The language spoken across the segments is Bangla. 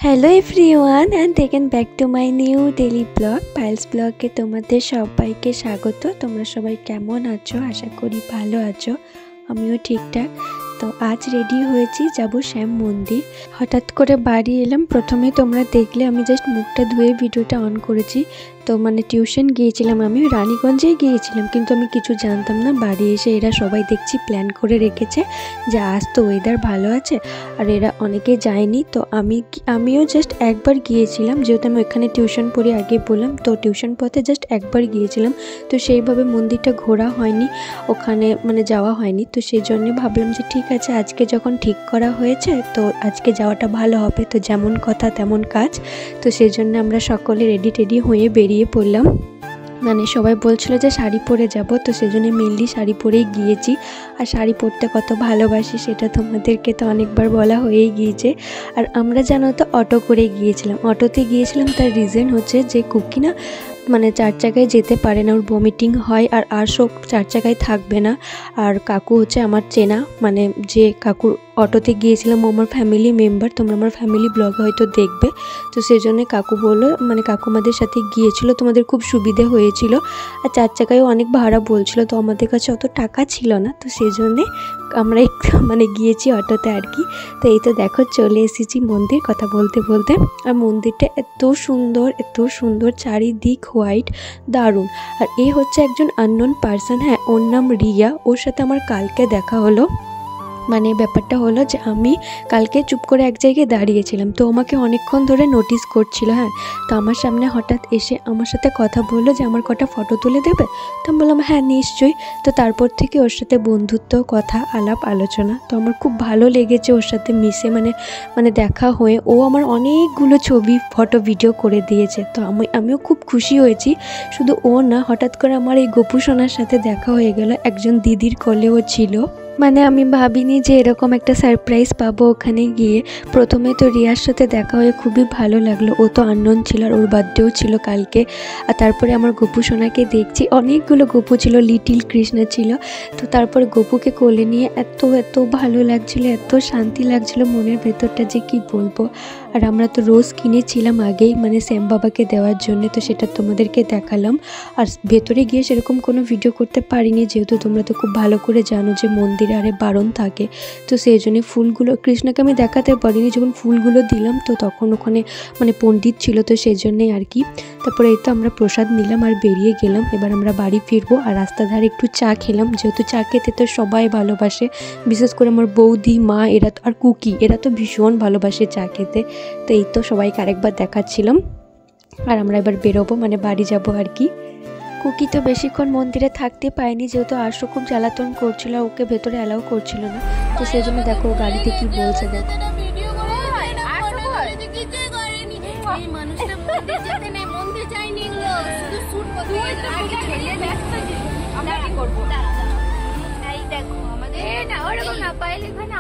Hello everyone and taken back to my new daily blog piles ব্লগে তোমাদের সবাইকে স্বাগত। তোমরা সবাই কেমন আছো? আশা করি ভালো আছো, আমিও ঠিকঠাক। তো আজ রেডি হয়েছি, যাব শ্যাম মন্দির। হঠাৎ করে বাড়ি এলাম, প্রথমে তোমরা দেখলে আমি জাস্ট মুখটা ধুয়ে ভিডিওটা অন করেছি। তো টিউশন গিয়েছিলাম, আমি রানীগঞ্জেই গিয়েছিলাম, কিন্তু আমি কিছু জানতাম না। বাড়ি এসে এরা সবাই দেখছি প্ল্যান করে রেখেছে যে আজ তো ওয়েদার ভালো আছে, আর এরা অনেকে যায়নি। তো আমিও জাস্ট একবার গিয়েছিলাম, যেহেতু আমি ওখানে টিউশন পড়ি, আগে বললাম। তো টিউশন পথে জাস্ট একবার গিয়েছিলাম, তো সেইভাবে মন্দিরটা ঘোরা হয়নি, ওখানে যাওয়া হয়নি। তো সেই জন্যে ভাবলাম যে ঠিক আছে, আজকে যখন ঠিক করা হয়েছে তো আজকে যাওয়াটা ভালো হবে। তো যেমন কথা তেমন কাজ। তো সেই জন্য আমরা সকলে রেডি হয়ে বেরিয়ে পড়লাম। সবাই বলছিল যে শাড়ি পরে যাব, তো সেজন্য মেনলি শাড়ি পরেই গিয়েছি। আর শাড়ি পরতে কত ভালোবাসি সেটা তোমাদেরকে তো অনেকবার বলা হয়েই গিয়েছে। আর আমরা জানো তো অটো করে গিয়েছিলাম, অটোতে গিয়েছিলাম। তার রিজন হচ্ছে যে কুকি না চার চাকায় যেতে পারে না, ওর ভমিটিং হয়, আর সব চার চাকায় থাকবে না। আর কাকু হচ্ছে আমার চেনা, যে কাকুর অটোতে গিয়েছিলাম ও আমার ফ্যামিলি মেম্বার, তোমরা আমার ফ্যামিলি ব্লগে হয়তো দেখবে। তো সেই জন্য কাকু বললো, কাকু আমাদের সাথে গিয়েছিল, তোমাদের খুব সুবিধে হয়েছিল। আর চার চাকায়ও অনেক ভাড়া বলছিল, তো আমাদের কাছে অত টাকা ছিল না, তো সেই জন্যে আমরা গিয়েছি অটোতে আর কি। তো এই তো দেখো চলে এসেছি মন্দির, কথা বলতে বলতে। আর মন্দিরটা এত সুন্দর, চারিদিক হোয়াইট, দারুণ। আর এ হচ্ছে একজন আননোন পার্সন, হ্যাঁ, ওর নাম রিয়া। ওর সাথে আমার কালকে দেখা হলো। ব্যাপারটা হলো যে আমি কালকে চুপ করে এক জায়গায় দাঁড়িয়েছিলাম, তো আমাকে অনেকক্ষণ ধরে নোটিস করছিল, হ্যাঁ। তো আমার সামনে হঠাৎ এসে আমার সাথে কথা বললো যে আমার কটা ফটো তুলে দেবে। তো আমি বললাম হ্যাঁ নিশ্চয়ই। তো তারপর থেকে ওর সাথে বন্ধুত্ব, কথা, আলাপ আলোচনা। তো আমার খুব ভালো লেগেছে ওর সাথে মিশে, দেখা হয়ে। ও আমার অনেকগুলো ছবি, ফটো, ভিডিও করে দিয়েছে। তো আমিও খুব খুশি হয়েছি। শুধু ও না, হঠাৎ করে আমার এই গোপু সোনার সাথে দেখা হয়ে গেল, একজন দিদির কোলেও ছিল। আমি ভাবিনি যে এরকম একটা সারপ্রাইজ পাবো ওখানে গিয়ে। প্রথমে তো রিয়ার সাথে দেখা হয়ে খুবই ভালো লাগলো, ও তো আননোন ছিল, আর ওর বার্থডেও ছিল কালকে। আর তারপরে আমার গোপু সোনাকে দেখছি, অনেকগুলো গোপু ছিল, লিটিল কৃষ্ণা ছিল। তো তারপরে গোপুকে কোলে নিয়ে এত ভালো লাগছিল, এত শান্তি লাগছিল মনের ভেতরটা, যে কি বলবো। আর আমরা তো রোজ কিনেছিলাম আগেই, শ্যাম বাবাকে দেওয়ার জন্য, তো সেটা তোমাদেরকে দেখালাম। আর ভেতরে গিয়ে সেরকম কোনো ভিডিও করতে পারিনি, যেহেতু তোমরা তো খুব ভালো করে জানো যে মন্দিরে আরে বারণ থাকে। তো সেই জন্য ফুলগুলো কৃষ্ণকে আমি দেখাতে পারিনি, যখন ফুলগুলো দিলাম তো তখন ওখানে পণ্ডিত ছিল, তো সেই জন্যেই আর কি। তারপরে এই তো আমরা প্রসাদ নিলাম আর বেরিয়ে গেলাম। এবার আমরা বাড়ি ফিরবো। আর রাস্তার ধারে একটু চা খেলাম, যেহেতু চা খেতে তো সবাই ভালোবাসে, বিশেষ করে আমার বৌদি, মা, এরা তো, আর কুকি, এরা তো ভীষণ ভালোবাসে চা খেতে। তো এই তো সবাইকে আরেকবার দেখাচ্ছিলাম। আর আমরা এবার বেরোবো, বাড়ি যাবো আর কি। কুকি তো বেশিক্ষণ মন্দিরে থাকতে পায়নি, যেহেতু আরশো খুব জ্বালাতন করছিল, ওকে ভেতরে অ্যালাউ করছিল না। তো সেই জন্য দেখো গাড়িতে কি বলছে, দেখো।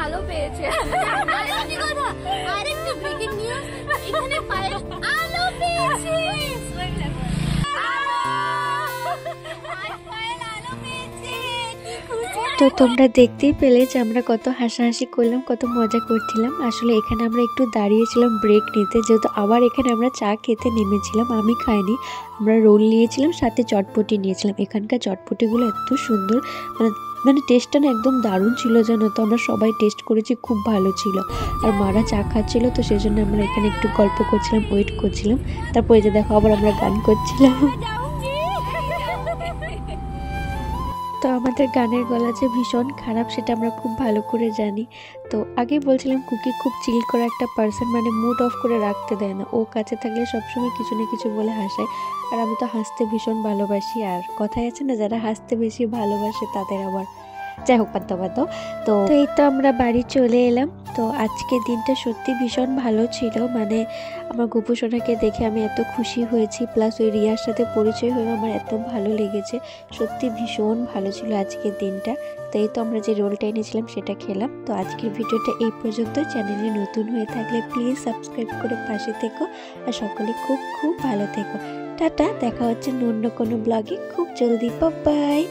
আলো পেয়েছে, আরেকটা ব্রেকিং নিউজ, এখানে আলো পেয়েছে। তো তোমরা দেখতেই পেলে যে আমরা কত হাসাহাসি করলাম, কত মজা করছিলাম। আসলে এখানে আমরা একটু দাঁড়িয়েছিলাম ব্রেক নিতে, যেহেতু আবার এখানে আমরা চা খেতে নেমেছিলাম। আমি খাইনি, আমরা রোল নিয়েছিলাম, সাথে চটপটি নিয়েছিলাম। এখানকার চটপটিগুলো এত সুন্দর, টেস্টটা না একদম দারুণ ছিল, জানো তো। আমরা সবাই টেস্ট করেছি, খুব ভালো ছিল। আর মারা চা খাচ্ছিল, তো সেই জন্য আমরা এখানে একটু গল্প করছিলাম, ওয়েট করছিলাম। তারপরে যে দেখো আবার আমরা গান করছিলাম। তো আমাদের গানের গলা যে ভীষণ খারাপ সেটা আমরা খুব ভালো করে জানি। তো আগেই বলছিলাম কুকি খুব চিল করা একটা পার্সন, মুড অফ করে রাখতে দেয় না। ও কাছে থাকলে সবসময় কিছু না কিছু বলে হাসায়। আর আমি তো হাসতে ভীষণ ভালোবাসি। আর কথায় আছে না, যারা হাসতে বেশি ভালোবাসে তাদের আবার, যাই হোক বাদ। তো এই তো আমরা বাড়ি চলে এলাম। তো আজকের দিনটা সত্যি ভীষণ ভালো ছিল। আমার গোপু সোনাকে দেখে আমি এত খুশি হয়েছি, প্লাস ওই রিয়ার সাথে পরিচয় হয়ে আমার এত ভালো লেগেছে। সত্যি ভীষণ ভালো ছিল আজকের দিনটা। তো এই তো আমরা যে রোলটা এনেছিলাম সেটা খেলাম। তো আজকের ভিডিওটা এই পর্যন্ত। চ্যানেলে নতুন হয়ে থাকলে প্লিজ সাবস্ক্রাইব করে পাশে থেকো। আর সকলে খুব ভালো থেকো। টাটা, দেখা হচ্ছে অন্য কোনো ব্লগে খুব জলদি। বাই।